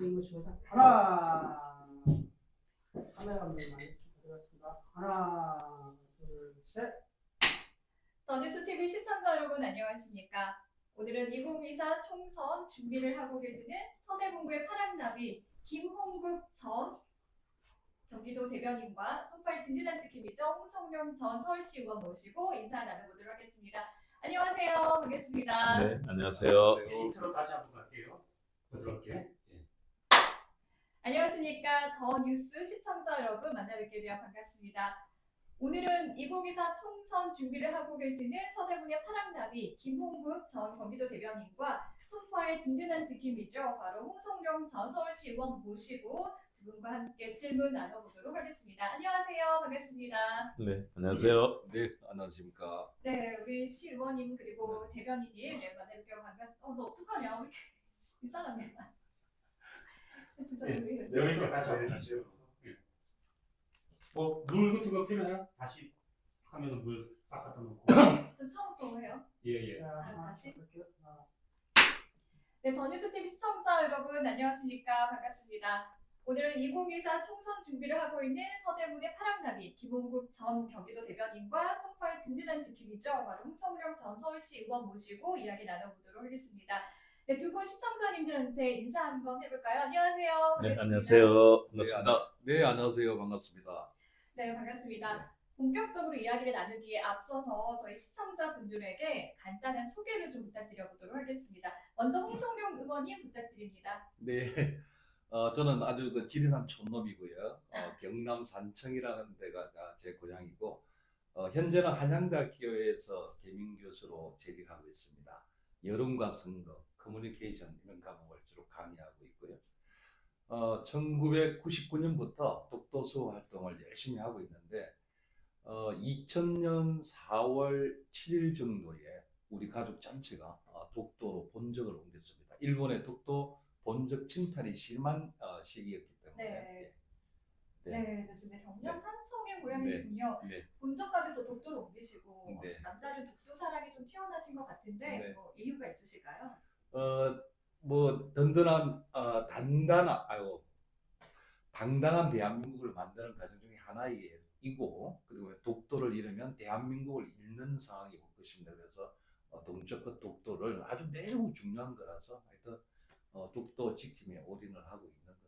인구수보다 하나 카메라 감독님 많이 부탁드리겠습니다. 하나 둘 셋. 더 뉴스 TV 시청자 여러분 안녕하십니까? 오늘은 2024 총선 준비를 하고 계시는 서대문구의 파랑나비 김홍국 전 경기도 대변인과 손파의 든든한 지킴이죠 홍성룡 전 서울시 의원 모시고 인사 나눠보도록 하겠습니다. 안녕하세요. 반갑습니다. 네, 안녕하세요. 힌트로 다시 한번 갈게요. 부드럽게. 안녕하십니까? 더 뉴스 시청자 여러분 만나뵙게 되어 반갑습니다. 오늘은 2024 총선 준비를 하고 계시는 서대문의 파랑나비 김홍국 전 경기도 대변인과 손파의 든든한 지킴이죠. 바로 홍성룡 전 서울시 의원 모시고 두 분과 함께 질문 나눠보도록 하겠습니다. 안녕하세요. 반갑습니다. 네, 안녕하세요. 네, 안녕하십니까. 네, 우리 시 의원님 그리고 대변인님 만나뵙게 반갑습니다. 너 어떡하냐? 왜 이렇게 이상하네. 진짜 왜 이러지? 여기서 다시 해주시죠. 물 같은 거 필요해요? 다시 하면 물 싹 갖다 놓고. 좀 처음부터 해요. 예. 자, 하나 다시? 볼게요. 하나. 네, 더 뉴스 TV 시청자 여러분 안녕하십니까? 반갑습니다. 오늘은 2024 총선 준비를 하고 있는 서대문의 파랑나비 김홍국 전 경기도 대변인과 손파의 든든한 지킴이죠. 바로 홍성룡 전 서울시 의원 모시고 이야기 나눠보도록 하겠습니다. 네, 두 분 시청자님들한테 인사 한번 해볼까요? 안녕하세요. 네, 반갑습니다. 안녕하세요. 반갑습니다. 네, 안녕하세요. 반갑습니다. 네, 반갑습니다. 본격적으로 이야기를 나누기에 앞서서 저희 시청자분들에게 간단한 소개를 좀 부탁드려보도록 하겠습니다. 먼저 홍성룡 의원님 부탁드립니다. 네, 저는 아주 지리산 촌놈이고요. 경남 산청이라는 데가 제 고향이고, 현재는 한양대학교에서 개민교수로 재직하고 있습니다. 여론과 선거, 커뮤니케이션 이런 과목을 주로 강의하고 있고요. 1999년부터 독도수 활동을 열심히 하고 있는데 2000년 4월 7일 정도에 우리 가족 전체가 독도로 본적을 옮겼습니다. 일본의 독도 본적 침탈이 심한 시기였기 때문에 네, 좋습니다. 경남 산청의 고향이시군요. 네. 본적까지도 독도로 옮기시고 네. 남다른 독도 사랑이 좀 튀어나신 것 같은데 네. 뭐 이유가 있으실까요? 든든한 당당한 대한민국을 만드는 과정 중에 하나이고, 그리고 독도를 잃으면 대한민국을 잃는 상황이 올 것입니다. 그래서 동쪽과 독도를 아주 매우 중요한 거라서 하여튼 독도 지킴에 올인을 하고 있는 겁니다.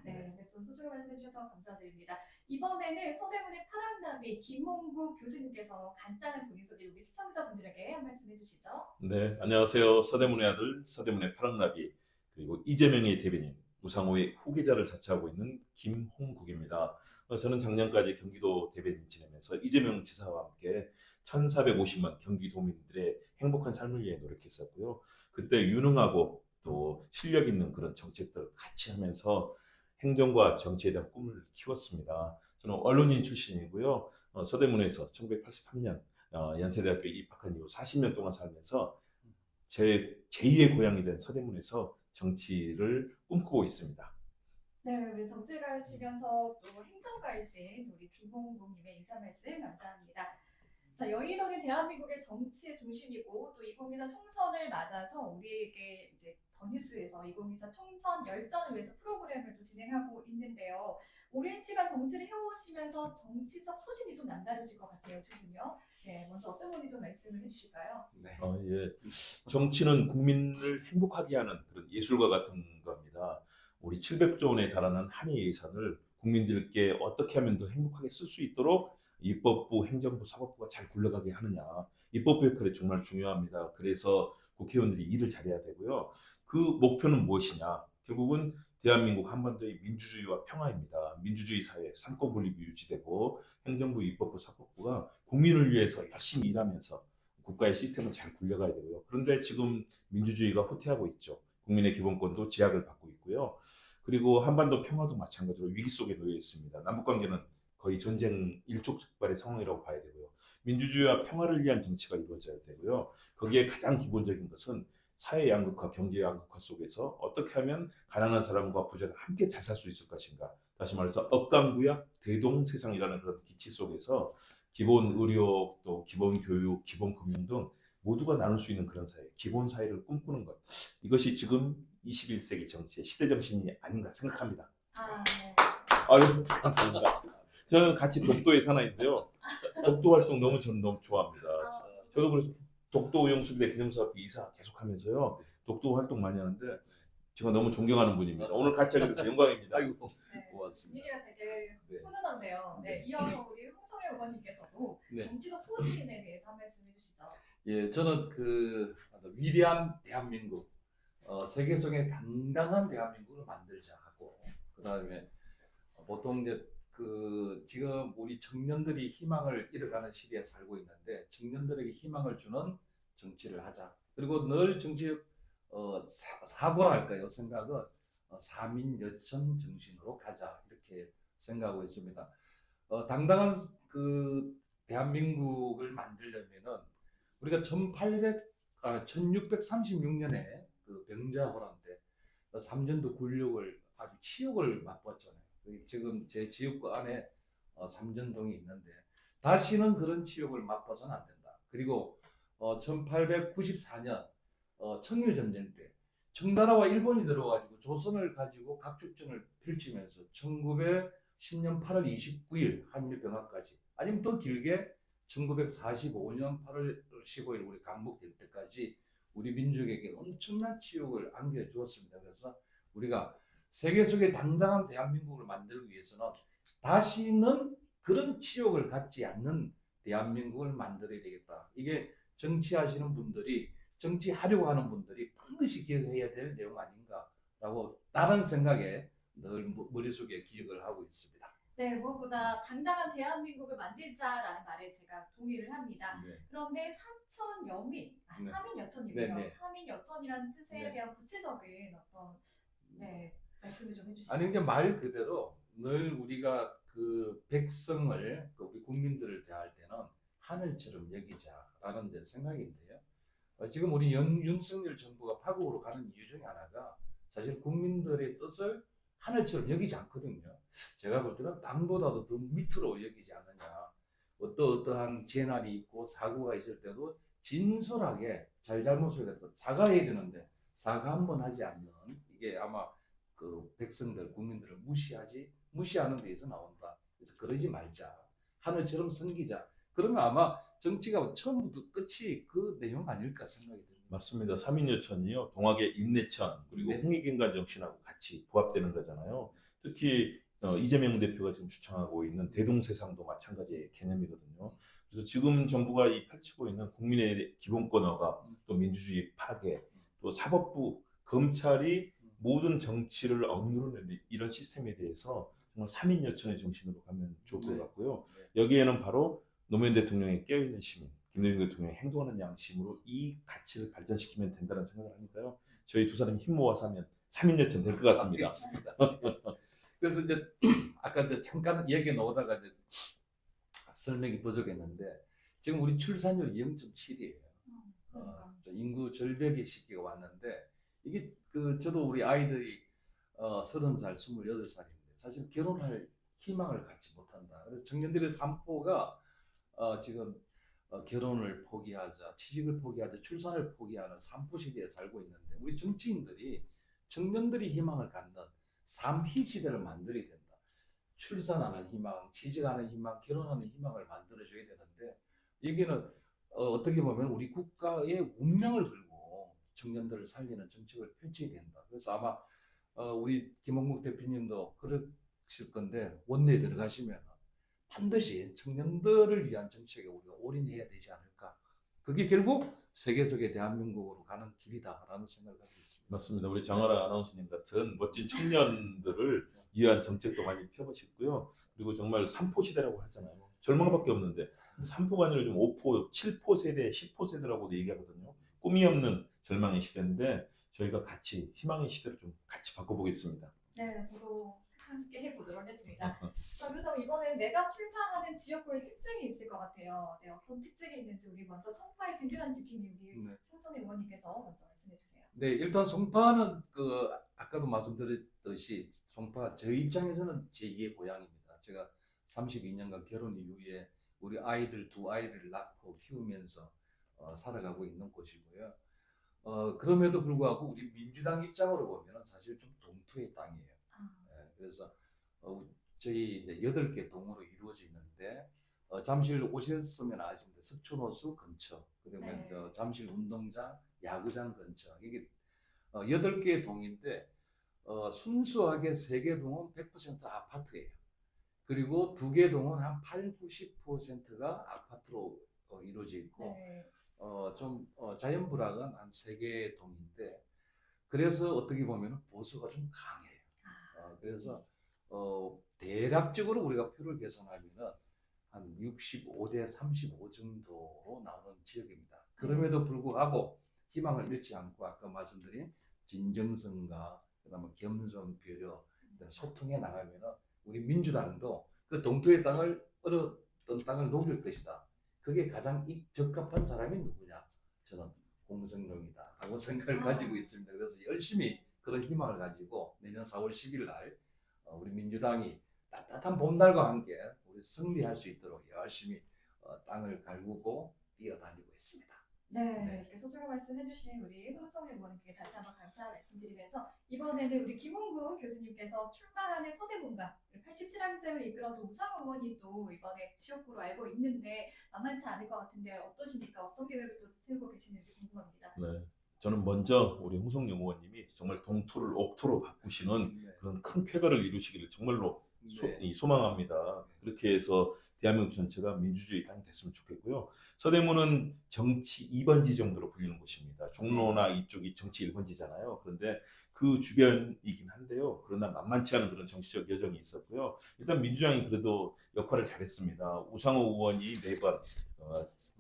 네, 또 소중히 말씀해 주셔서 감사드립니다. 이번에는 서대문의 파랑나비 김홍국 교수님께서 간단한 본인 소개 우리 시청자분들에게 한 말씀 해주시죠. 네, 안녕하세요. 서대문의 아들, 서대문의 파랑나비, 그리고 이재명의 대변인, 우상호의 후계자를 자처하고 있는 김홍국입니다. 저는 작년까지 경기도 대변인 지내면서 이재명 지사와 함께 1,450만 경기도민들의 행복한 삶을 위해 노력했었고요. 그때 유능하고 또 실력 있는 그런 정책들을 같이 하면서 행정과 정치에 대한 꿈을 키웠습니다. 저는 언론인 출신이고요. 서대문에서 1983년 연세대학교에 입학한 이후 40년 동안 살면서 제 제2의 고향이 된 서대문에서 정치를 꿈꾸고 있습니다. 네, 우리 정치가이시면서 또 행정가이신 우리 김홍국님의 인사 말씀 감사합니다. 자, 여의도는 대한민국의 정치의 중심이고 또 2024 총선을 맞아서 우리에게 이제 더 뉴스에서 2024 총선 열전을 위해서 프로그램을 또 진행하고 있는데요. 오랜 시간 정치를 해오시면서 정치적 소신이 좀 남다르실 것 같아요, 두 분요. 네, 먼저 어떤 분이 좀 말씀을 해주실까요? 네. 예. 정치는 국민을 행복하게 하는 그런 예술과 같은 겁니다. 우리 700조 원에 달하는 한해 예산을 국민들께 어떻게 하면 더 행복하게 쓸 수 있도록 입법부, 행정부, 사법부가 잘 굴러가게 하느냐. 입법부 역할이 정말 중요합니다. 그래서 국회의원들이 일을 잘해야 되고요. 그 목표는 무엇이냐? 결국은 대한민국 한반도의 민주주의와 평화입니다. 민주주의 사회, 삼권 분립이 유지되고 행정부, 입법부, 사법부가 국민을 위해서 열심히 일하면서 국가의 시스템을 잘 굴려가야 되고요. 그런데 지금 민주주의가 후퇴하고 있죠. 국민의 기본권도 제약을 받고 있고요. 그리고 한반도 평화도 마찬가지로 위기 속에 놓여 있습니다. 남북관계는 거의 전쟁 일촉즉발의 상황이라고 봐야 되고요. 민주주의와 평화를 위한 정치가 이루어져야 되고요. 거기에 가장 기본적인 것은 사회 양극화, 경제 양극화 속에서 어떻게 하면 가난한 사람과 부자가 함께 잘 살 수 있을 것인가. 다시 말해서 억강부약 대동세상이라는 그런 기치 속에서 기본 의료, 또 기본 교육, 기본 금융 등 모두가 나눌 수 있는 그런 사회, 기본 사회를 꿈꾸는 것. 이것이 지금 21세기 정치의 시대 정신이 아닌가 생각합니다. 아, 네. 아유, 감사합니다. 저는 같이 독도에 사나인데요. 독도 활동 저는 너무 좋아합니다. 아, 저도 그래서 독도 오염수비대 기념사업회 이사 계속하면서요. 독도 활동 많이 하는데 제가 너무 존경하는 분입니다. 오늘 같이 하게 돼서 영광입니다. 아이고 네. 고맙습니다. 분위기가 되게 네. 훈훈한데요. 네, 네. 이어서 우리 홍성애 의원님께서도 네. 정치적 소신에 대해서 한 말씀 해주시죠. 예, 저는 그 위대한 대한민국, 세계 속에 당당한 대한민국을 만들자 하고, 그 다음에 보통 이제 그 지금 우리 청년들이 희망을 잃어가는 시대에 살고 있는데 청년들에게 희망을 주는 정치를 하자. 그리고 늘 정치 사고라 할까요? 생각은 사민여천 정신으로 가자 이렇게 생각하고 있습니다. 당당한 그 대한민국을 만들려면은 우리가 1636년에 그 병자호란 때 삼전도 굴욕을 아주 치욕을 맛봤잖아요. 지금 제 지역구 안에 삼전동이 있는데 다시는 그런 치욕을 맛봐서는 안 된다. 그리고 1894년 청일전쟁 때 청나라와 일본이 들어가지고 조선을 가지고 각축전을 펼치면서 1910년 8월 29일 한일병합까지 아니면 더 길게 1945년 8월 15일 우리 강복될 때까지 우리 민족에게 엄청난 치욕을 안겨주었습니다. 그래서 우리가 세계 속에 당당한 대한민국을 만들기 위해서는 다시는 그런 치욕을 갖지 않는 대한민국을 만들어야 되겠다. 이게 정치하시는 분들이 정치하려고 하는 분들이 반드시 기억해야 될 내용 아닌가라고 다른 생각에 늘 머릿속에 기억을 하고 있습니다. 네, 무엇보다 당당한 대한민국을 만들자라는 말에 제가 동의를 합니다. 네. 그런데 삼천여민, 네. 사민여천이고요. 네, 네. 사민여천이라는 뜻에 네. 대한 구체적인 어떤 말씀을 좀 해주시죠. 아니 이제 말 그대로 늘 우리가 그 백성을 우리 국민들을 대할 때는 하늘처럼 여기자라는 데 생각인데요. 지금 우리 윤석열 정부가 파국으로 가는 이유 중에 하나가 사실 국민들의 뜻을 하늘처럼 여기지 않거든요. 제가 볼 때는 땅보다도 더 밑으로 여기지 않느냐. 어떠한 재난이 있고 사고가 있을 때도 진솔하게 잘잘못을 갖다 사과해야 되는데 사과 한 번 하지 않는 이게 아마 그 백성들 국민들을 무시하는 데에서 나온다. 그래서 그러지 말자. 하늘처럼 섬기자. 그러면 아마 정치가 처음부터 끝이 그 내용 아닐까 생각이 듭니다. 맞습니다. 사민여천이요. 동학의 인내천 그리고 네. 홍익인간 정신하고 같이 부합되는 거잖아요. 특히 이재명 대표가 지금 주창하고 있는 대동세상도 마찬가지의 개념이거든요. 그래서 지금 정부가 펼치고 있는 국민의 기본권 억압, 또 민주주의 파괴, 또 사법부, 검찰이 모든 정치를 억누르는 이런 시스템에 대해서 정말 사민여천의 정신으로 가면 좋을 것 네. 같고요. 네. 여기에는 바로 노무현 대통령의 깨어있는 시민, 김대중 대통령의 행동하는 양심으로 이 가치를 발전시키면 된다는 생각을 하니까요. 저희 두 사람이 힘 모아서 하면 사민여천 될 것 같습니다. 그래서 이제 아까 이제 잠깐 얘기 나오다가 이제 설명이 부족했는데 지금 우리 출산율이 0.7이에요. 인구 절벽의 시기가 왔는데 이게 그 저도 우리 아이들이 30살, 28살인데 사실 결혼할 희망을 갖지 못한다. 그래서 청년들의 산포가 지금 결혼을 포기하자, 취직을 포기하자, 출산을 포기하는 산포 시대에 살고 있는데 우리 정치인들이 청년들이 희망을 갖는 삶희 시대를 만들어야 된다. 출산하는 희망, 취직하는 희망, 결혼하는 희망을 만들어줘야 되는데 여기는 어떻게 보면 우리 국가의 운명을 걸고 청년들을 살리는 정책을 펼쳐야 된다. 그래서 아마 우리 김홍국 대표님도 그러실 건데 원내에 들어가시면 반드시 청년들을 위한 정책에 우리가 올인해야 되지 않을까. 그게 결국 세계 속의 대한민국으로 가는 길이다라는 생각을 갖고 있습니다. 맞습니다. 우리 정아라 아나운서님 같은 멋진 청년들을 위한 정책도 많이 펴보시고요. 그리고 정말 3포 시대라고 하잖아요. 절망밖에 없는데 3포가 아니라 좀 5포, 7포 세대, 10포 세대라고도 얘기하거든요. 꿈이 없는 절망의 시대인데 저희가 같이 희망의 시대를 좀 같이 바꿔보겠습니다. 네, 저도 함께 해보도록 하겠습니다. 자, 그렇다면 이번에 내가 출마하는 지역구의 특징이 있을 것 같아요. 네, 어떤 특징이 있는지 우리 먼저 송파의 든든한 지킴이 우리 네. 홍성애 의원님께서 먼저 말씀해 주세요. 네, 일단 송파는 그 아까도 말씀드렸듯이 송파 저희 입장에서는 제2의 고향입니다. 제가 32년간 결혼 이후에 우리 아이들 두 아이를 낳고 키우면서 살아가고 있는 곳이고요. 그럼에도 불구하고 우리 민주당 입장으로 보면 사실 좀 동투의 땅이에요. 아, 그래서 저희 이제 8개 동으로 이루어져 있는데 잠실 오셨으면 아시는데 석촌호수 근처, 그러면 네. 잠실 운동장, 야구장 근처 이게 8개 동인데 순수하게 3개 동은 100% 아파트예요. 그리고 2개 동은 한 8, 90%가 아파트로 이루어져 있고 네. 자연 불황은 한 3개 동인데 그래서 어떻게 보면 보수가 좀 강해요. 그래서 대략적으로 우리가 표를 계산하면은 한 65대 35 정도로 나오는 지역입니다. 그럼에도 불구하고 희망을 잃지 않고 아까 말씀드린 진정성과 그다음에 겸손, 배려, 소통해 나가면은 우리 민주당도 그 동토의 땅을 얻었던 땅을 녹일 것이다. 그게 가장 적합한 사람이 누구냐? 저는 공성룡이다 하고 생각을 가지고 있습니다. 그래서 열심히 그런 희망을 가지고 내년 4월 10일 날 우리 민주당이 따뜻한 봄날과 함께 우리 승리할 수 있도록 열심히 땅을 갈구고 뛰어다니고 있습니다. 네, 네. 이렇게 소중한 말씀 해주신 우리 홍성일 의원님께 다시 한번 감사 말씀드리면서 이번에는 우리 김홍구 교수님께서 출마하는 서대문과 87항쟁을 이끌어도 우상호 의원이 또 이번에 지역구로 알고 있는데 만만치 않을 것 같은데 어떠십니까? 어떤 계획을 또 세우고 계시는지 궁금합니다. 네. 저는 먼저 우리 홍성용 의원님이 정말 동토를 옥토로 바꾸시는 네. 그런 큰 쾌거를 이루시기를 정말로 네. 소망합니다. 그렇게 해서 대한민국 전체가 민주주의 땅이 됐으면 좋겠고요. 서대문은 정치 2번지 정도로 불리는 곳입니다. 종로나 이쪽이 정치 1번지잖아요. 그런데 그 주변이긴 한데요. 그러나 만만치 않은 그런 정치적 여정이 있었고요. 일단 민주당이 그래도 역할을 잘했습니다. 우상호 의원이 4번,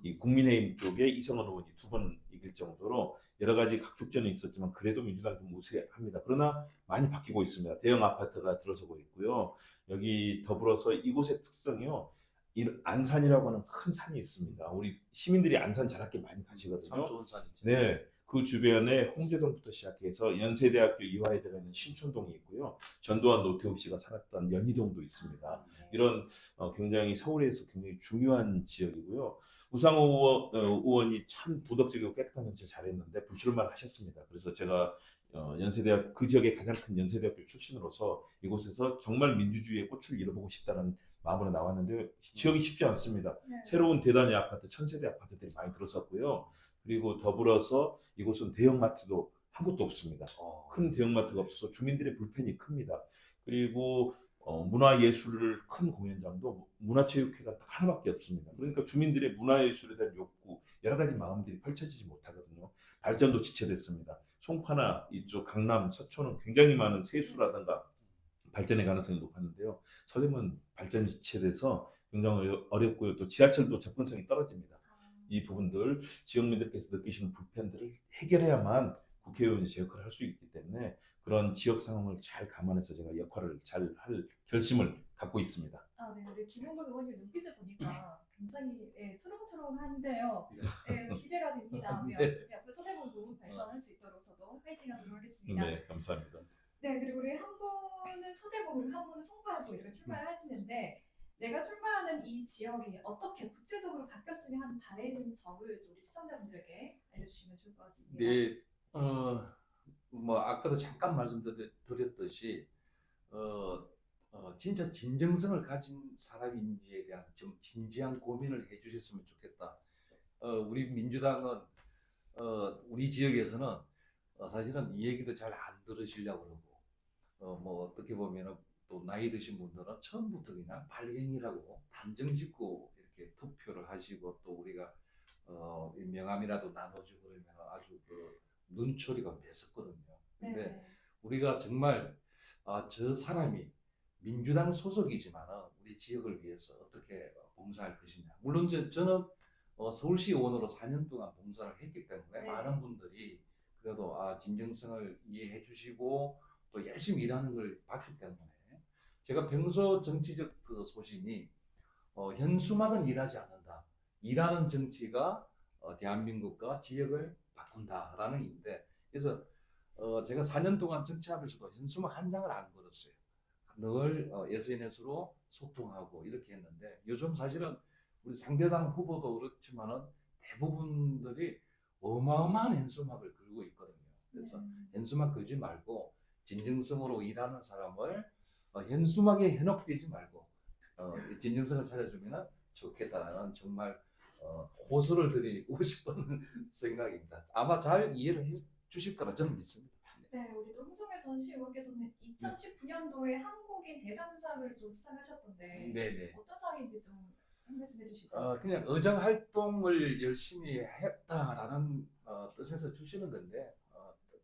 이 국민의힘 쪽에 이성원 의원이 2번 이길 정도로 여러 가지 각축전이 있었지만 그래도 민주당이 좀 우세합니다. 그러나 많이 바뀌고 있습니다. 대형 아파트가 들어서고 있고요. 여기 더불어서 이곳의 특성이요. 이 안산이라고 하는 큰 산이 있습니다. 우리 시민들이 안산 자락게 많이 참 가시거든요. 좋은 산이죠. 네, 그 주변에 홍제동부터 시작해서 연세대학교 이화여대가 있는 신촌동이 있고요. 전두환 노태우 씨가 살았던 연희동도 있습니다. 네. 이런 굉장히 서울에서 굉장히 중요한 지역이고요. 우상호 의원이 참 도덕적이고 깨끗한 정치 잘했는데 불출마를 하셨습니다. 그래서 제가 연세대학 그 지역의 가장 큰 연세대학교 출신으로서 이곳에서 정말 민주주의의 꽃을 잃어보고 싶다는 마음으로 나왔는데 지역이 쉽지 않습니다. 네. 새로운 대단위 아파트, 천세대 아파트들이 많이 들어섰고요. 그리고 더불어서 이곳은 대형마트도 한 곳도 없습니다. 큰 대형마트가 없어서 주민들의 불편이 큽니다. 그리고 문화예술을 큰 공연장도 문화체육회가 딱 하나밖에 없습니다. 그러니까 주민들의 문화예술에 대한 욕구, 여러 가지 마음들이 펼쳐지지 못하거든요. 발전도 지체됐습니다. 송파나 이쪽 강남, 서초는 굉장히 많은 세수라든가 발전의 가능성이 높았는데요. 서대문 발전이 지체돼서 굉장히 어렵고요. 또 지하철도 접근성이 떨어집니다. 이 부분들 지역민들께서 느끼시는 불편들을 해결해야만 국회의원이 제 역할을 할 수 있기 때문에 그런 지역 상황을 잘 감안해서 제가 역할을 잘 할 결심을 갖고 있습니다. 네, 우리 김홍구 의원님 눈빛을 보니까 굉장히 초롱초롱한데요. 네, 기대가 됩니다. 우리 앞으로 서대문구 발전할 수 있도록 저도 파이팅하도록 하겠습니다. 네, 감사합니다. 네, 그리고 우리 한 분은 서대문구, 한 분은 송파구 이렇게 출마를 하시는데 내가 출마하는 이 지역이 어떻게 구체적으로 바뀌었으면 하는 바라는 점을 우리 시청자분들에게 알려주시면 좋을 것 같습니다. 네, 뭐 아까도 잠깐 말씀드렸듯이 진짜 진정성을 가진 사람인지에 대한 좀 진지한 고민을 해주셨으면 좋겠다. 우리 민주당은 우리 지역에서는 사실은 이 얘기도 잘 안 들으시려고 그러고 뭐 어떻게 보면은 또 나이 드신 분들은 처음부터 그냥 발행이라고 단정짓고 이렇게 투표를 하시고 또 우리가 명함이라도 나눠주고 그러면 아주 그 눈초리가 맸었거든요. 근데 네. 우리가 정말 저 사람이 민주당 소속이지만 우리 지역을 위해서 어떻게 봉사할 것이냐. 물론 저는 서울시 의원으로 4년 동안 봉사를 했기 때문에 네. 많은 분들이 그래도 진정성을 이해해 주시고 또 열심히 일하는 걸 봤기 때문에 제가 평소 정치적 그 소신이 현수막은 일하지 않는다. 일하는 정치가 대한민국과 지역을 바꾼다라는 인데 그래서 제가 4년 동안 정치하면서도 현수막 한 장을 안 걸었어요. 늘 SNS로 소통하고 이렇게 했는데 요즘 사실은 우리 상대당 후보도 그렇지만은 대부분들이 어마어마한 현수막을 걸고 있거든요. 그래서 네. 현수막 걸지 말고 진정성으로 일하는 사람을 현수막에 현혹되지 말고 진정성을 찾아주면 좋겠다라는 정말 호소를 드리고 싶은 생각입니다. 아마 잘 이해를 해 주실 거라 저는 믿습니다. 네, 우리 또 홍성일 전시 의원께서는 2019년도에 한국인 대상상을 또 수상하셨던데 네네. 어떤 상인지 좀 한 말씀 해주시죠. 그냥 의정 활동을 열심히 했다라는 뜻에서 주시는 건데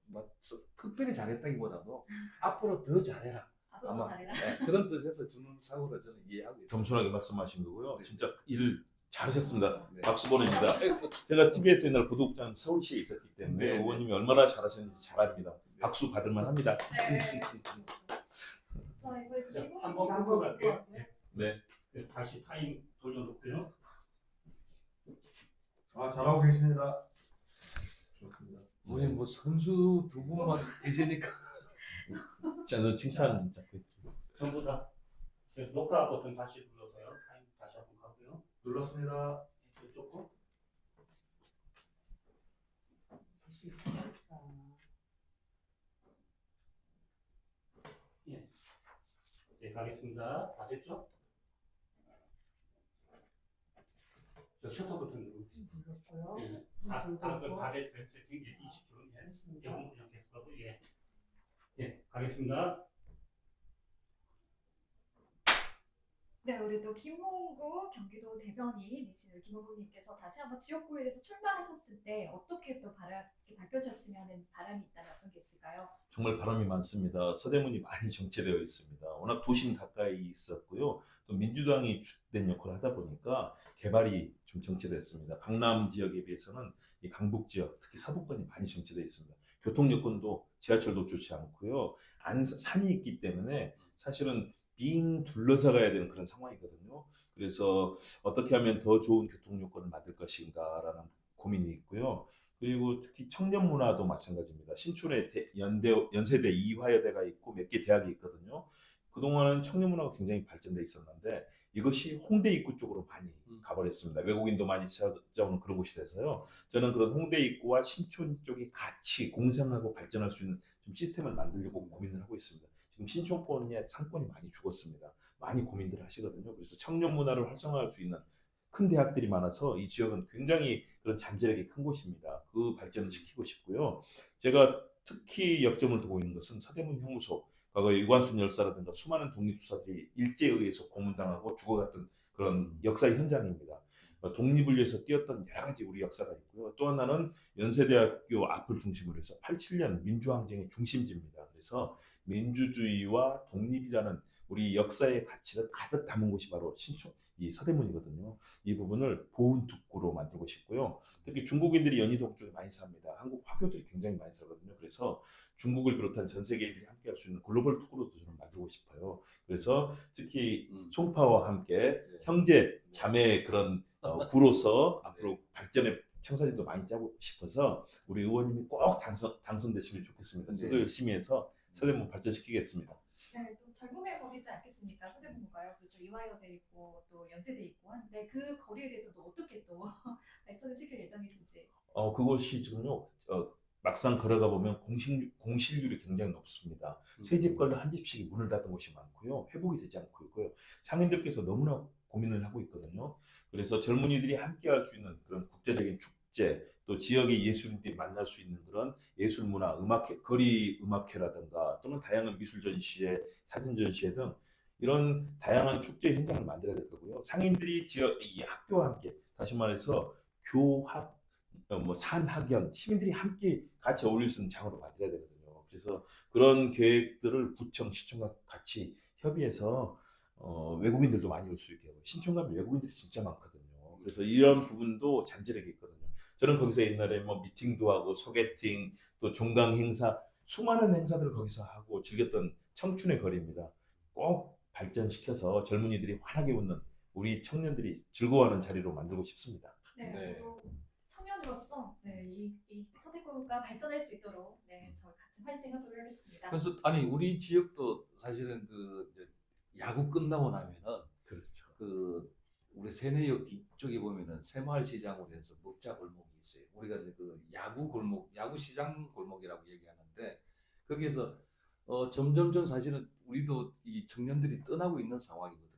뭐 특별히 잘했다기보다도 앞으로 더 잘해라. 앞으로 아마 잘해라. 네, 그런 뜻에서 주는 상으로 저는 이해하고 있습니다. 겸손하게 말씀하신 거고요. 네. 진짜 일 잘하셨습니다. 네. 박수 보냅니다. 제가 TBS 옛날 보도국장 서울시에 있었기 때문에 네, 네. 의원님이 얼마나 잘하셨는지 잘 압니다. 박수 받을 만합니다. 네. 자, 이번에 그 자, 기본 한번 한번 끊고 갈게요. 끊고 네. 다시 타임 돌려놓고요. 잘하고 계십니다. 좋습니다. 우리 뭐 선수 두 분만 계시니까 저는 칭찬 잡고 있죠. 전부 다 녹화 버튼 다시 눌러서요. 타임 다시 한번 가고요. 눌렀습니다. 이쪽 거. 네, 가겠습니다. 다 됐죠? 저 셔터 버튼 누르고. 눌렀고요. 예. 다 됐어요. 세팅 20초. 예. 됐습니다. 영웅 그냥 계속 가고 예. 예, 가겠습니다. 네, 우리 또 김홍구 경기도 대변인이신 우리 김홍구님께서 다시 한번 지역구에 대해서 출마하셨을 때 어떻게 또 바뀌어졌으면 바람이 있다면 어떤 게 있을까요? 정말 바람이 많습니다. 서대문이 많이 정체되어 있습니다. 워낙 도심 가까이 있었고요. 또 민주당이 주된 역할을 하다 보니까 개발이 좀 정체됐습니다. 강남 지역에 비해서는 이 강북 지역, 특히 서부권이 많이 정체되어 있습니다. 교통 여건도 지하철도 좋지 않고요. 산이 있기 때문에 사실은 빙 둘러서 가야 되는 그런 상황이거든요. 그래서 어떻게 하면 더 좋은 교통 여건을 만들 것인가라는 고민이 있고요. 그리고 특히 청년 문화도 마찬가지입니다. 신촌에 연세대 이화여대가 있고 몇 개 대학이 있거든요. 그동안은 청년 문화가 굉장히 발전돼 있었는데 이것이 홍대 입구 쪽으로 많이 가버렸습니다. 외국인도 많이 찾아오는 그런 곳이 돼서요. 저는 그런 홍대 입구와 신촌 쪽이 같이 공생하고 발전할 수 있는 좀 시스템을 만들려고 고민을 하고 있습니다. 지금 신촌권의 상권이 많이 죽었습니다. 많이 고민들을 하시거든요. 그래서 청년 문화를 활성화할 수 있는 큰 대학들이 많아서 이 지역은 굉장히 그런 잠재력이 큰 곳입니다. 그 발전을 시키고 싶고요. 제가 특히 역점을 두고 있는 것은 서대문 형무소, 과거에 유관순 열사라든가 수많은 독립수사들이 일제에 의해서 고문당하고 죽어갔던 그런 역사의 현장입니다. 독립을 위해서 뛰었던 여러 가지 우리 역사가 있고요. 또 하나는 연세대학교 앞을 중심으로 해서 87년 민주항쟁의 중심지입니다. 그래서 민주주의와 독립이라는 우리 역사의 가치를 가득 담은 곳이 바로 신촌, 이 서대문이거든요. 이 부분을 보훈특구로 만들고 싶고요. 특히 중국인들이 연희동 쪽에 많이 삽니다. 한국 화교들이 굉장히 많이 살거든요. 그래서 중국을 비롯한 전 세계인들이 함께 할 수 있는 글로벌 특구로도 저는 만들고 싶어요. 그래서 특히 송파와 함께 형제, 자매의 그런 구로서 앞으로 발전의 청사진도 많이 짜고 싶어서 우리 의원님이 꼭 당선되시면 좋겠습니다. 저도 네. 열심히 해서 서대문 발전시키겠습니다. 네, 또 젊음의 거리지 않겠습니까? 서대문가요. 그렇죠. 이화여대 있고 또 연세대 있고 한데 그 거리에 대해서도 어떻게 또 발전을 시킬 예정이신지. 그것이 지금요. 막상 걸어가 보면 공실률이 굉장히 높습니다. 세 집 걸려 한 집씩이 문을 닫은 곳이 많고요. 회복이 되지 않고 있고요. 상인들께서 너무나 고민을 하고 있거든요. 그래서 젊은이들이 함께 할 수 있는 그런 국제적인 축제, 또 지역의 예술인들이 만날 수 있는 그런 예술문화, 음악회, 거리 음악회라든가 또는 다양한 미술 전시회, 사진 전시회 등 이런 다양한 축제 현장을 만들어야 될 거고요. 상인들이 지역 이 학교와 함께, 다시 말해서 교학, 산학연, 시민들이 함께 같이 어울릴 수 있는 장으로 만들어야 되거든요. 그래서 그런 계획들을 구청, 시청과 같이 협의해서 외국인들도 많이 올 수 있게 하고, 신촌 가면 외국인들이 진짜 많거든요. 그래서 이런 부분도 잠재력이 있거든요. 저는 거기서 옛날에 미팅도 하고 소개팅, 또 종강 행사, 수많은 행사들을 거기서 하고 즐겼던 청춘의 거리입니다. 꼭 발전시켜서 젊은이들이 환하게 웃는 우리 청년들이 즐거워하는 자리로 만들고 싶습니다. 네, 네. 저도 청년으로서 이 서대구가 발전할 수 있도록 저희 같이 화이팅하도록 하겠습니다. 그래서 아니 우리 지역도 사실은 그 이제 야구 끝나고 나면은 그렇죠. 그 우리 세내역 뒤쪽에 보면은 새마을 시장으로 해서 먹자 골목이 있어요. 우리가 이제 그 야구 골목, 야구 시장 골목이라고 얘기하는데 거기서 점점점 사실은 우리도 이 청년들이 떠나고 있는 상황이거든요.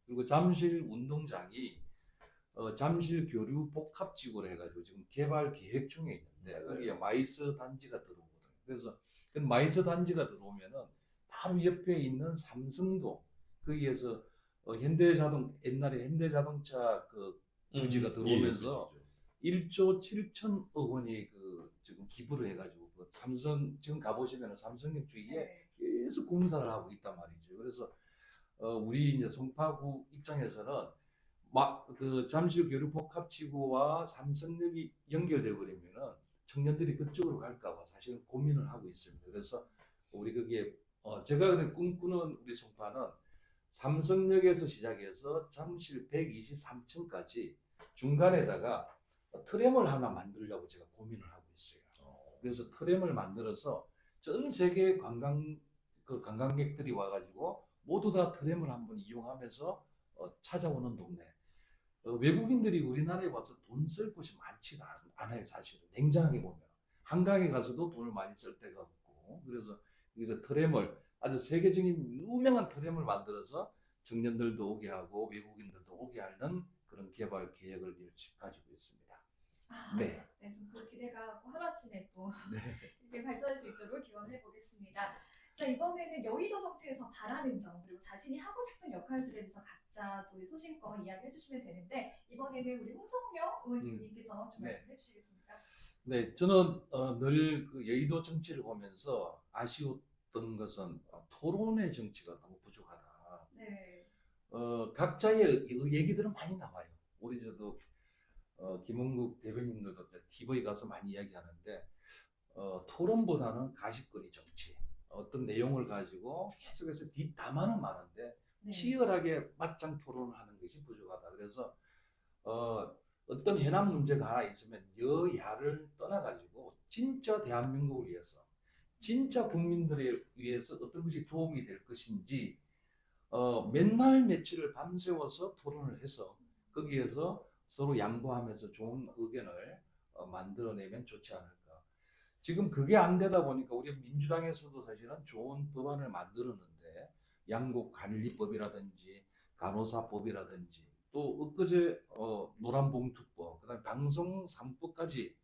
그리고 잠실 운동장이 잠실 교류 복합지구로 해가지고 지금 개발 계획 중에 있는데 거기에 마이스 단지가 들어오거든요. 그래서 그 마이스 단지가 들어오면은 바로 옆에 있는 삼성도 거기에서 옛날에 현대자동차 그 부지가 들어오면서 예, 1조 7천억 원이 그 지금 기부를 해가지고 그 삼성 지금 가보시면 삼성역 주위에 네. 계속 공사를 하고 있단 말이죠. 그래서 우리 이제 송파구 입장에서는 막 그 잠실 교류 복합지구와 삼성역이 연결돼 버리면은 청년들이 그쪽으로 갈까봐 사실 고민을 하고 있습니다. 그래서 우리 거기에 제가 그냥 꿈꾸는 우리 송파는 삼성역에서 시작해서 잠실 123층까지 중간에다가 트램을 하나 만들려고 제가 고민을 하고 있어요. 그래서 트램을 만들어서 전 세계 관광객들이 와가지고 모두 다 트램을 한번 이용하면서 찾아오는 동네. 외국인들이 우리나라에 와서 돈 쓸 곳이 많지가 않아요, 사실은. 냉정하게 보면. 한강에 가서도 돈을 많이 쓸 데가 없고. 그래서 여기서 트램을 아주 세계적인 유명한 트램을 만들어서 청년들도 오게 하고 외국인들도 오게 하는 그런 개발 계획을 가지고 있습니다. 네. 네, 좀 그 기대가 하루아침에 또 네. 이렇게 발전할 수 있도록 기원해 보겠습니다. 자, 이번에는 여의도 정치에서 바라는 점 그리고 자신이 하고 싶은 역할들에 대해서 각자 또 소신껏 이야기해 주시면 되는데 이번에는 우리 홍성명 의원님께서 좀 네. 말씀해 주시겠습니까? 네, 저는 늘 그 여의도 정치를 보면서 아쉬웠던 것은 토론의 정치가 너무 부족하다. 네. 각자의 얘기들은 많이 나와요. 우리 저도 김홍국 대변인들도 TV에 가서 많이 이야기하는데 토론보다는 가십거리 정치, 어떤 내용을 가지고 계속해서 뒷담화는 많은데 네. 치열하게 맞짱 토론을 하는 것이 부족하다. 그래서 어떤 현안 문제가 하나 있으면 여야를 떠나가지고 진짜 대한민국을 위해서, 진짜 국민들을 위해서 어떤 것이 도움이 될 것인지 맨날 며칠을 밤새워서 토론을 해서 거기에서 서로 양보하면서 좋은 의견을 만들어내면 좋지 않을까. 지금 그게 안 되다 보니까 우리 민주당에서도 사실은 좋은 법안을 만들었는데 양곡관리법이라든지 간호사법이라든지 또 엊그제 노란봉투법, 그다음에 방송 3법까지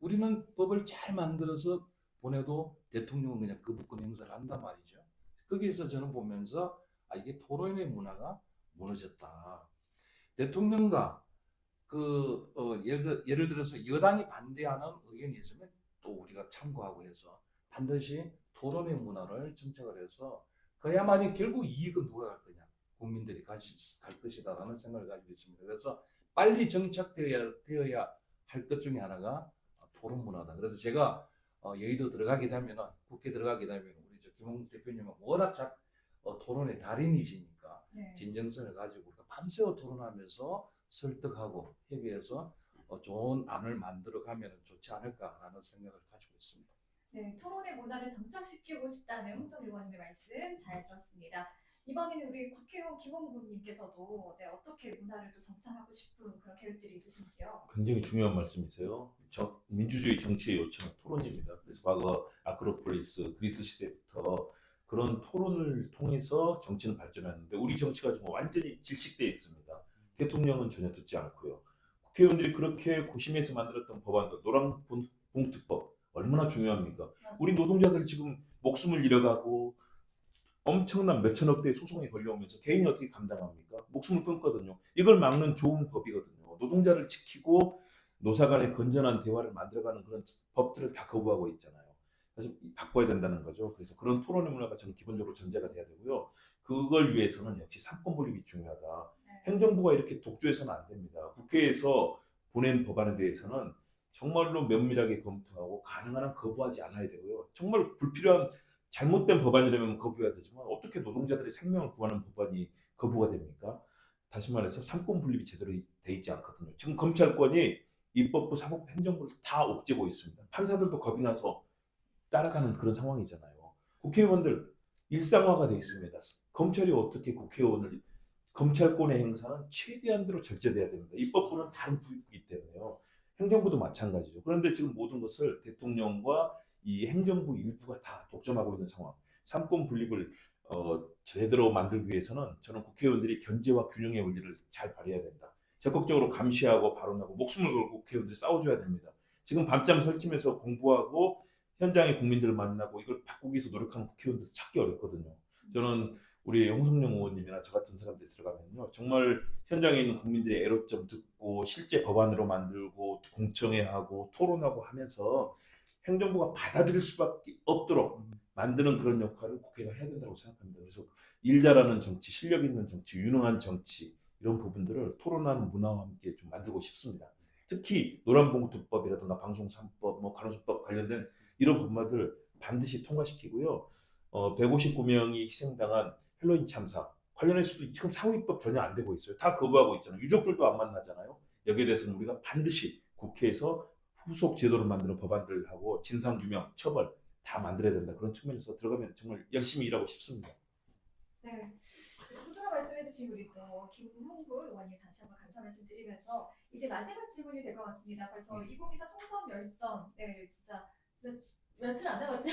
우리는 법을 잘 만들어서 보내도 대통령은 그냥 거부권 행사를 한단 말이죠. 거기에서 저는 보면서 이게 토론의 문화가 무너졌다. 대통령과 예를 들어서 여당이 반대하는 의견이 있으면 또 우리가 참고하고 해서 반드시 토론의 문화를 정착을 해서 그야만이 결국 이익은 누가 갈 거냐? 국민들이 갈 것이다라는 생각을 가지고 있습니다. 그래서 빨리 정착되어야 할 것 중에 하나가 토론 문화다. 그래서 제가 여의도 들어가게 되면 국회 들어가게 되면 우리 김홍국 대표님은 워낙 토론의 달인이시니까 네. 진정성을 가지고 우리가 밤새워 토론하면서 설득하고 협의해서 좋은 안을 만들어가면 좋지 않을까라는 생각을 가지고 있습니다. 네, 토론의 문화를 정착시키고 싶다는 홍성 의원님의 말씀 잘 들었습니다. 이번에는 우리 국회의원 김홍국님께서도 어떻게 문화를 또 정착하고 싶은 그런 계획들이 있으신지요? 굉장히 중요한 말씀이세요. 민주주의 정치의 요청은 토론입니다. 그래서 과거 아크로폴리스 그리스 시대부터 그런 토론을 통해서 정치는 발전했는데 우리 정치가 지금 완전히 질식돼 있습니다. 대통령은 전혀 듣지 않고요. 국회의원들이 그렇게 고심해서 만들었던 법안도 노란봉투법 얼마나 중요합니까? 맞아요. 우리 노동자들 지금 목숨을 잃어가고 엄청난 몇천억대의 소송이 걸려오면서 개인이 어떻게 감당합니까? 목숨을 끊거든요. 이걸 막는 좋은 법이거든요. 노동자를 지키고 노사 간의 건전한 대화를 만들어가는 그런 법들을 다 거부하고 있잖아요. 그래서 바꿔야 된다는 거죠. 그래서 그런 토론의 문화가 저는 기본적으로 전제가 돼야 되고요. 그걸 위해서는 역시 삼권 분립이 중요하다. 네. 행정부가 이렇게 독주해서는 안 됩니다. 국회에서 보낸 법안에 대해서는 정말로 면밀하게 검토하고 가능한 한 거부하지 않아야 되고요. 정말 불필요한 잘못된 법안이라면 거부해야 되지만 어떻게 노동자들의 생명을 구하는 법안이 거부가 됩니까? 다시 말해서 삼권 분립이 제대로 돼 있지 않거든요. 지금 검찰권이 입법부, 사법부, 행정부를 다 옥죄고 있습니다. 판사들도 겁이 나서 따라가는 그런 상황이잖아요. 국회의원들 일상화가 돼 있습니다. 검찰이 어떻게 국회의원을 검찰권의 행사는 최대한대로 절제돼야 됩니다. 입법부는 다른 부이기 때문에요. 행정부도 마찬가지죠. 그런데 지금 모든 것을 대통령과 이 행정부 일부가 다 독점하고 있는 상황. 삼권 분립을 제대로 만들기 위해서는 저는 국회의원들이 견제와 균형의 원리를 잘 발휘해야 된다. 적극적으로 감시하고 발언하고 목숨을 걸고 국회의원들이 싸워줘야 됩니다. 지금 밤잠 설치면서 공부하고 현장의 국민들을 만나고 이걸 바꾸기 위해서 노력하는 국회의원들 찾기 어렵거든요. 저는 우리 홍성용 의원님이나 저 같은 사람들이 들어가면요, 정말 현장에 있는 국민들의 애로점 듣고 실제 법안으로 만들고 공청회하고 토론하고 하면서 행정부가 받아들일 수밖에 없도록 만드는 그런 역할을 국회가 해야 된다고 생각합니다. 그래서 일 잘하는 정치, 실력 있는 정치, 유능한 정치 이런 부분들을 토론하는 문화와 함께 좀 만들고 싶습니다. 특히 노란봉투법이라든가 방송 3법, 뭐 간호조법 관련된 이런 법안들 반드시 통과시키고요. 159명이 희생당한 헬로윈 참사 관련해서도 지금 사후입법 전혀 안 되고 있어요. 다 거부하고 있잖아요. 유족들도 안 만나잖아요. 여기에 대해서는 우리가 반드시 국회에서 후속 제도를 만드는 법안들하고 진상규명, 처벌 다 만들어야 된다. 그런 측면에서 들어가면 정말 열심히 일하고 싶습니다. 네. 소중한 말씀해주신 우리 또 김홍구 의원님 다시 한번 감사 말씀드리면서 이제 마지막 질문이 될 것 같습니다. 벌써 2024 총선 열전, 네, 진짜 며칠 안 남았죠?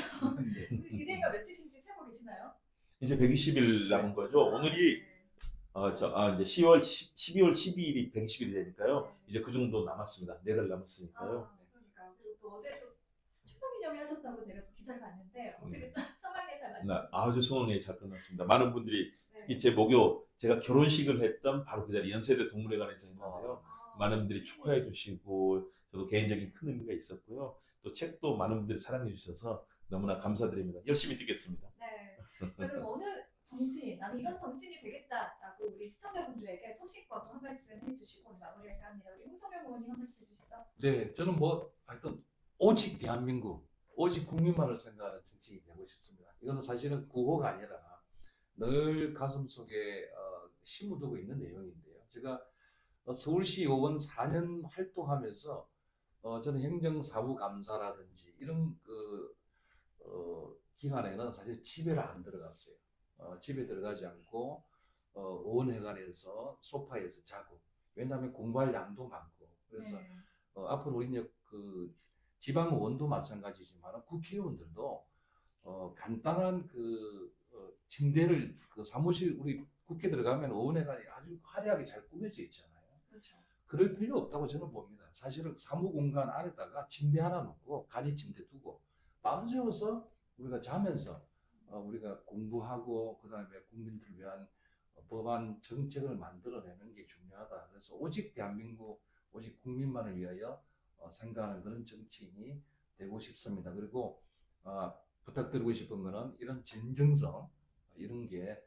디데이가 며칠인지 세고 계시나요? 이제 120일 남은 거죠. 오늘이 이제 12월 12일이 120일이 되니까요. 이제 그 정도 남았습니다. 4달 남았으니까요. 그러니까요. 그리고 또 어제 또 출범기념회 하셨다고 제가 또 기사를 봤는데 어떻게 좀 상황에 잘 맞으셨어요? 아주 소원이 잘 끝났습니다. 많은 분들이 네. 특히 제 모교 제가 결혼식을 했던 바로 그 자리 연세대 동물회관에서 했는데요. 많은 분들이 축하해 주시고 저도 개인적인 큰 의미가 있었고요. 또 책도 많은 분들이 사랑해 주셔서 너무나 감사드립니다. 열심히 뛰겠습니다. 네. 자, 그럼 어느 정치인, 나는 이런 정치인이 되겠다라고 우리 시청자분들에게 소식과 또 한 말씀 해주시고 마무리할까 합니다. 우리 홍성영 의원님 한 말씀 해주시죠. 네, 저는 뭐 하여튼 오직 대한민국, 오직 국민만을 생각하는 정치인이 되고 싶습니다. 이거는 사실은 구호가 아니라 늘 가슴 속에 심어두고 있는 내용인데요. 제가 서울시 의원 4년 활동하면서 저는 행정사무감사라든지 이런 기간에는 사실 집에를 안 들어갔어요. 집에 들어가지 않고 의원회관에서 소파에서 자고, 왜냐하면 공부할 양도 많고 그래서 네. 앞으로 우리 그 지방 의원도 마찬가지지만 국회의원들도 간단한 침대를 사무실 우리 국회 들어가면 의원회관이 아주 화려하게 잘 꾸며져 있잖아요. 그렇죠. 그럴 필요 없다고 저는 봅니다. 사실은 사무공간 안에다가 침대 하나 놓고 간이 침대 두고 밤새워서 우리가 자면서 우리가 공부하고 그다음에 국민들을 위한 법안 정책을 만들어내는 게 중요하다. 그래서 오직 대한민국, 오직 국민만을 위하여 생각하는 그런 정치인이 되고 싶습니다. 그리고 부탁드리고 싶은 거는 이런 진정성, 이런 게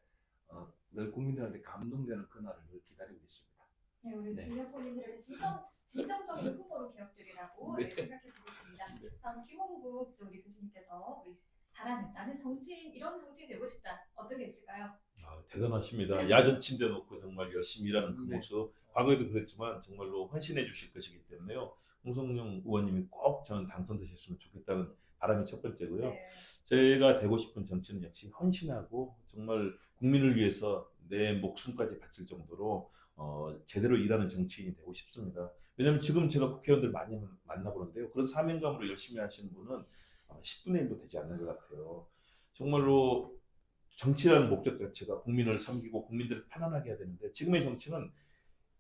늘 국민들한테 감동되는 그날을 늘 기다리고 있습니다. 네, 우리 네. 주변 국민들에게 진정성 있는 후보로 기억되리라고 네. 생각해 보겠습니다. 다음 김홍국 또 우리 교수님께서 우리 바라는 나는 정치인 이런 정치인 되고 싶다. 어떤 게 있을까요? 대단하십니다. 야전 침대 놓고 정말 열심히 일하는 그 네. 모습 과거에도 그랬지만 정말로 헌신해 주실 것이기 때문에요. 홍성용 의원님이 꼭 저는 당선되셨으면 좋겠다는 바람이 첫 번째고요. 네. 제가 되고 싶은 정치는 역시 헌신하고 정말 국민을 위해서 내 목숨까지 바칠 정도로 제대로 일하는 정치인이 되고 싶습니다. 왜냐하면 지금 제가 국회의원들 많이 만나보는데요. 그런 사명감으로 열심히 하시는 분은 10분의 1도 되지 않는 것 같아요. 정말로 정치라는 목적 자체가 국민을 섬기고 국민들을 편안하게 해야 되는데 지금의 정치는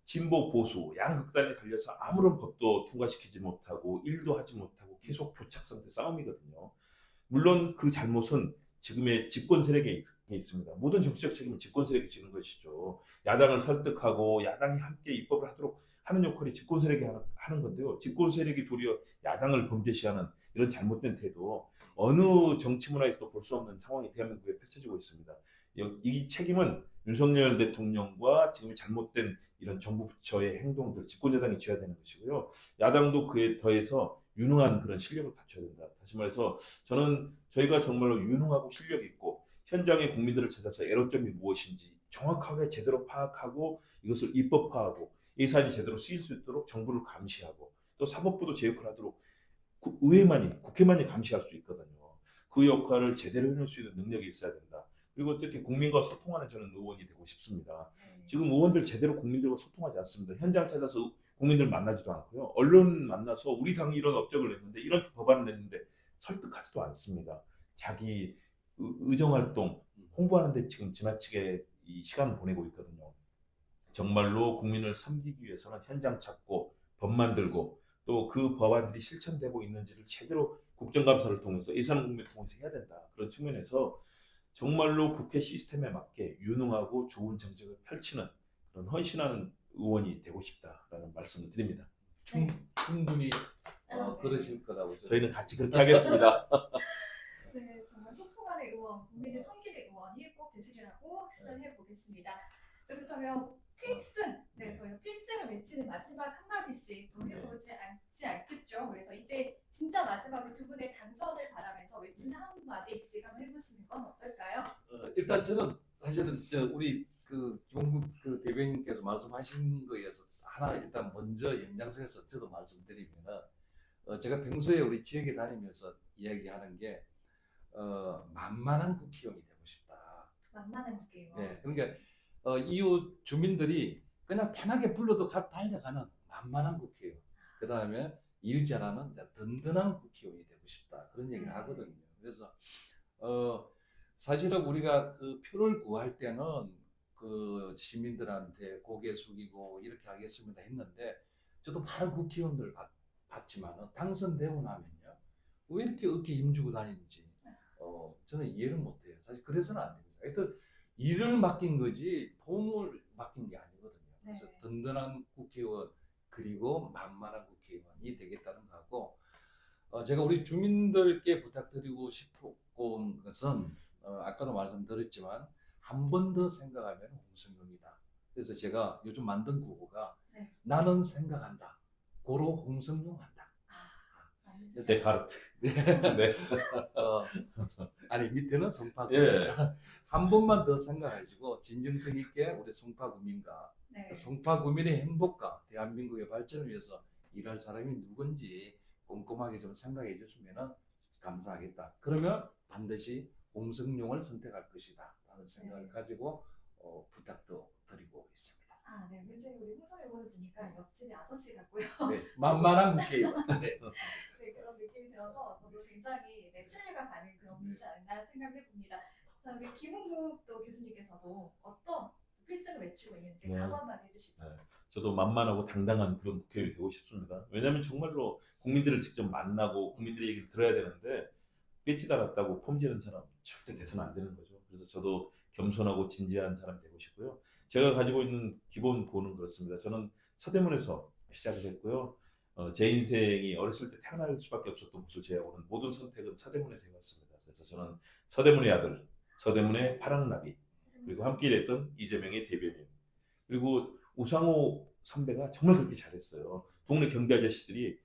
진보 보수 양극단에 갈려서 아무런 법도 통과시키지 못하고 일도 하지 못하고 계속 교착 상태 싸움이거든요. 물론 그 잘못은 지금의 집권 세력에 있습니다. 모든 정치적 책임은 집권 세력이 지는 것이죠. 야당을 설득하고 야당이 함께 입법을 하도록 하는 역할이 집권 세력이 하는 건데요. 집권 세력이 도리어 야당을 범죄시하는 이런 잘못된 태도 어느 정치 문화에서도 볼 수 없는 상황이 대한민국에 펼쳐지고 있습니다. 이 책임은 윤석열 대통령과 지금의 잘못된 이런 정부 부처의 행동들, 집권여당이 져야 되는 것이고요. 야당도 그에 더해서 유능한 그런 실력을 갖춰야 된다. 다시 말해서 저는 저희가 정말로 유능하고 실력 있고 현장의 국민들을 찾아서 애로점이 무엇인지 정확하게 제대로 파악하고 이것을 입법화하고 예산이 제대로 쓰일 수 있도록 정부를 감시하고 또 사법부도 제 역할을 하도록 국회만이 감시할 수 있거든요. 그 역할을 제대로 해낼 수 있는 능력이 있어야 된다. 그리고 특히 국민과 소통하는 저는 의원이 되고 싶습니다. 지금 의원들 제대로 국민들과 소통하지 않습니다. 현장 찾아서 국민들 만나지도 않고요. 언론 만나서 우리 당이 이런 업적을 냈는데 이런 법안을 냈는데 설득하지도 않습니다. 자기 의정활동 홍보하는데 지금 지나치게 이 시간을 보내고 있거든요. 정말로 국민을 섬기기 위해서는 현장 찾고 법 만들고 또 그 법안들이 실천되고 있는지를 제대로 국정감사를 통해서 예산국민을 통해서 해야 된다. 그런 측면에서 정말로 국회 시스템에 맞게 유능하고 좋은 정책을 펼치는 그런 헌신하는 의원이 되고 싶다라는 말씀을 드립니다. 충분히 네. 그러실 거라고 저희는 같이 그렇게 하겠습니다. 네, 정말 소통하는 의원, 국민을 섬기는 의원이 꼭 되시리라고 확신을 해보겠습니다. 자, 그렇다면 필승, 네, 저희가 필승을 외치는 마지막 한마디씩 또 해보지 않겠죠. 그래서 이제 진짜 마지막으로 두 분의 당선을 바라면서 외치는 한마디씩 한번 해보시는 건 어떨까요? 일단 저는 사실은 우리 그 김홍국 그 대변인께서 말씀하신 거에서 하나 일단 먼저 연장선에서 저도 말씀드리면은 제가 평소에 우리 지역에 다니면서 이야기하는 게 만만한 국회의원이 되고 싶다. 만만한 국회의원. 네, 그러니까 이웃 주민들이 그냥 편하게 불러도 달려가는 만만한 국회의원. 그 다음에 일 잘하는 든든한 국회의원이 되고 싶다. 그런 얘기를 하거든요. 그래서 사실은 우리가 그 표를 구할 때는 그 시민들한테 고개 숙이고 이렇게 하겠습니다 했는데 저도 많은 국회의원들 봤지만 당선되고 나면요 왜 이렇게 어깨 힘주고 다니는지 저는 이해를 못해요. 사실 그래서는 안 됩니다. 하여튼 일을 맡긴 거지 봄을 맡긴 게 아니거든요. 그래서 네. 든든한 국회의원 그리고 만만한 국회의원이 되겠다는 거고 제가 우리 주민들께 부탁드리고 싶은 것은 아까도 말씀드렸지만 한 번 더 생각하면 홍성룡이다. 그래서 제가 요즘 만든 구호가 네. 나는 생각한다. 고로 홍성룡 한다. 데카르트. 네. 아니 밑에는 송파 예. 한 번만 더 생각하시고 진정성 있게 우리 송파 구민과 네. 송파 구민의 행복과 대한민국의 발전을 위해서 일할 사람이 누군지 꼼꼼하게 좀 생각해 주시면 감사하겠다. 그러면 반드시 홍성룡을 선택할 것이다 라는 생각을 가지고 부탁도 드리고 있습니다. 아, 네. 왠지 우리 홍성 의원을 보니까 옆집에 아저씨 같고요. 네, 만만한 국회의원. 네. 네, 그런 느낌이 들어서 저도 굉장히 신뢰가 가는 그런 분이지 않나 생각해 봅니다. 자, 우리 김홍국 또 교수님께서도 어떤 필승을 외치고 있는지 네. 각오 한번 해주시죠. 네. 저도 만만하고 당당한 그런 국회의원이 되고 싶습니다. 왜냐하면 정말로 국민들을 직접 만나고 국민들의 얘기를 들어야 되는데 꿰지 달았다고 폼지는 사람 절대 돼서는 안 되는 거죠. 그래서 저도 겸손하고 진지한 사람이 되고 싶고요. 제가 가지고 있는 기본 고는 그렇습니다. 저는 서대문에서 시작을 했고요. 제 인생이 어렸을 때 태어날 수밖에 없었던 곳을 제외하고는 모든 선택은 서대문에서 해왔습니다. 그래서 저는 서대문의 아들, 서대문의 파랑나비, 그리고 함께 일했던 이재명의 대변인, 그리고 우상호 선배가 정말 그렇게 잘했어요. 동네 경비 아저씨들이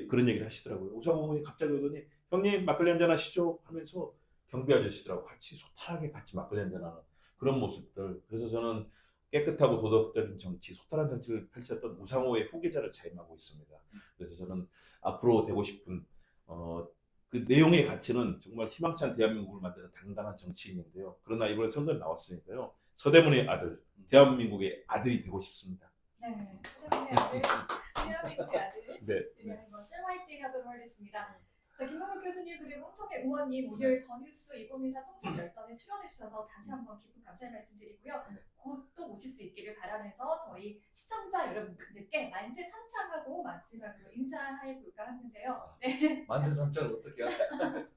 그런 얘기를 하시더라고요. 우상호 형이 갑자기 오더니 형님 막걸리 한잔 하시죠 하면서 경비 아저씨들하고 같이 소탈하게 같이 막걸리 한잔하는 그런 모습들. 그래서 저는 깨끗하고 도덕적인 정치, 소탈한 정치를 펼쳤던 우상호의 후계자를 자임하고 있습니다. 그래서 저는 앞으로 되고 싶은 그 내용의 가치는 정말 희망찬 대한민국을 만드는 당당한 정치인인데요. 그러나 이번에 선거에 나왔으니까요. 서대문의 아들, 대한민국의 아들이 되고 싶습니다. 네, 서대문의 아들, 대한민국의 아들, 네. 유명한 것을 화이팅 하도록 하겠습니다. 자, 김홍국 교수님 그리고 홍성애 의원님 오늘 더 뉴스 2024 총선 열전에 출연해 주셔서 다시 한번 깊은 감사의 말씀드리고요. 곧 또 모실 수 있기를 바라면서 저희 시청자 여러분들께 만세 삼창하고 마지막으로 인사해 볼까 하는데요. 네, 만세 삼창을 어떻게 할까요?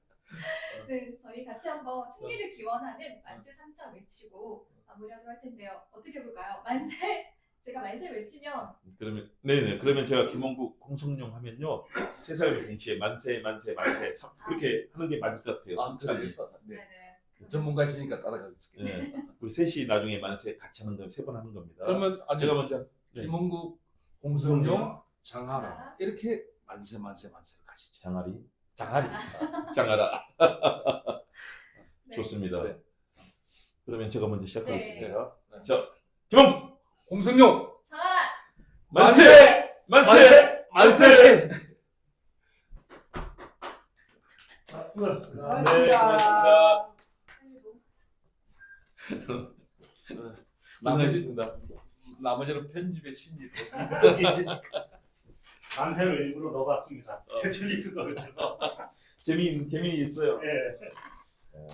네, 저희 같이 한번 승리를 기원하는 만세 삼창 외치고 마무리하도록 할 텐데요. 어떻게 볼까요? 만세! 제가 만세를 외치면 그러면 네네. 그러면 제가 김홍국, 홍성룡 하면요. 세 사람이 동시에 만세, 만세, 만세 그렇게 하는 게 맞을 것 같아요. 천천히. 네. 네네. 전문가시니까 따라가겠습니다. 네. 우리 셋이 나중에 만세 같이 하는 거 세 번 하는 겁니다. 그러면 제가 먼저 네. 김홍국, 홍성룡, 장하라 이렇게 만세 만세를 가시죠. 장아리, 장하리. 장하라. 네. 좋습니다. 네. 그러면 제가 먼저 시작하겠습니다. 네. 자, 김홍국, 홍성룡 장하라! 만세, 만세, 만세. 수고하셨습니다. 네, 고맙습니다. 아이고. 나머지 고생하셨습니다. 나머지는 편집의 신이 또 계시니까. 만세를 일부러 넣어봤습니다. 어. 캐틀리스 거를. 재미 있어요. 예. 어,